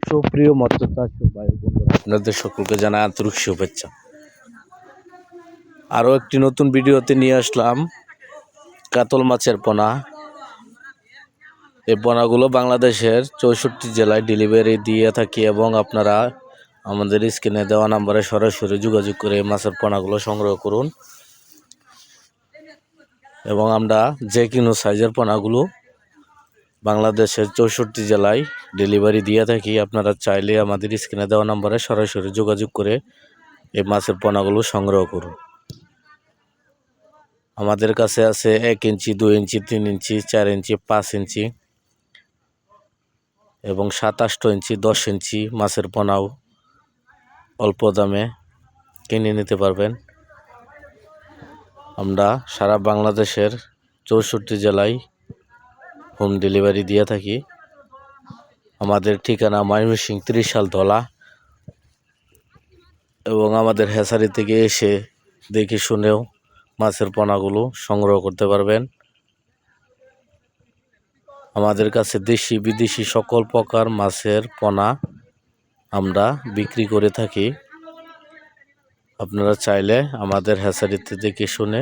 সুপ্রিয় মৎস্যচাষী ভাই বন্ধুরা, আপনাদের সকলকে জানাই আন্তরিক শুভেচ্ছা। আরও একটি নতুন ভিডিওতে নিয়ে আসলাম কাতল মাছের পোনা। এই পোনাগুলো বাংলাদেশের 64 জেলায় ডেলিভারি দিয়ে থাকি এবং আপনারা আমাদের স্ক্রিনে দেওয়া নাম্বারে সরাসরি যোগাযোগ করে এই মাছের পোনাগুলো সংগ্রহ করুন এবং আমরা যে কোনো সাইজের পোনাগুলো বাংলাদেশের 64 জেলায় ডেলিভারি দিয়ে থাকি। আপনারা চাইলে আমাদের স্ক্রিনে দেওয়া নাম্বারে সরাসরি যোগাযোগ করে এই মাছের পোনাগুলো সংগ্রহ করুন। আমাদের কাছে আছে 1 ইঞ্চি, 2 ইঞ্চি, 3 ইঞ্চি, 4 ইঞ্চি, 5 ইঞ্চি এবং 27 ইঞ্চি, 10 ইঞ্চি মাছের পোনাও অল্প দামে কিনে নিতে পারবেন। আমরা সারা বাংলাদেশের 64 জেলায় হোম ডেলিভারি দিয়ে থাকি। আমাদের ঠিকানা ময়মনসিংহ 30 ধলা এবং আমাদের হ্যাচারি থেকে এসে দেখে শুনেও মাছের পোনাগুলো সংগ্রহ করতে পারবেন। আমাদের কাছে দেশি বিদেশি সকল প্রকার মাছের পোনা আমরা বিক্রি করে থাকি। আপনারা চাইলে আমাদের হ্যাচারিতে দেখে শুনে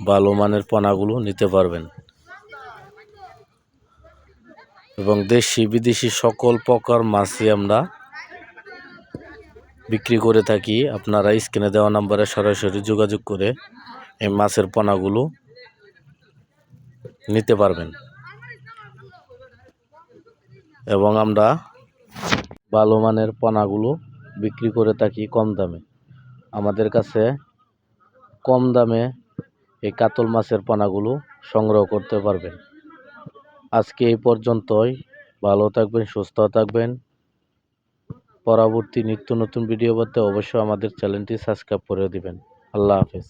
ভালো মানের পোনাগুলো নিতে পারবেন এবং দেশি বিদেশি সকল প্রকার মাছই আমরা বিক্রি করে থাকি। আপনারা স্ক্রিনে দেওয়া নাম্বারে সরাসরি যোগাযোগ করে এই মাছের পোনাগুলো নিতে পারবেন এবং আমরা ভালো মানের পোনাগুলো বিক্রি করে থাকি কম দামে। আমাদের কাছে কম দামে এই কাতল মাছের পোনাগুলো সংগ্রহ করতে পারবেন। আজকে এই পর্যন্তই। ভালো থাকবেন, সুস্থ থাকবেন। পরবর্তী নিত্য নতুন ভিডিও পেতে অবশ্যই আমাদের চ্যানেলটি সাবস্ক্রাইব করে দিবেন। আল্লাহ হাফেজ।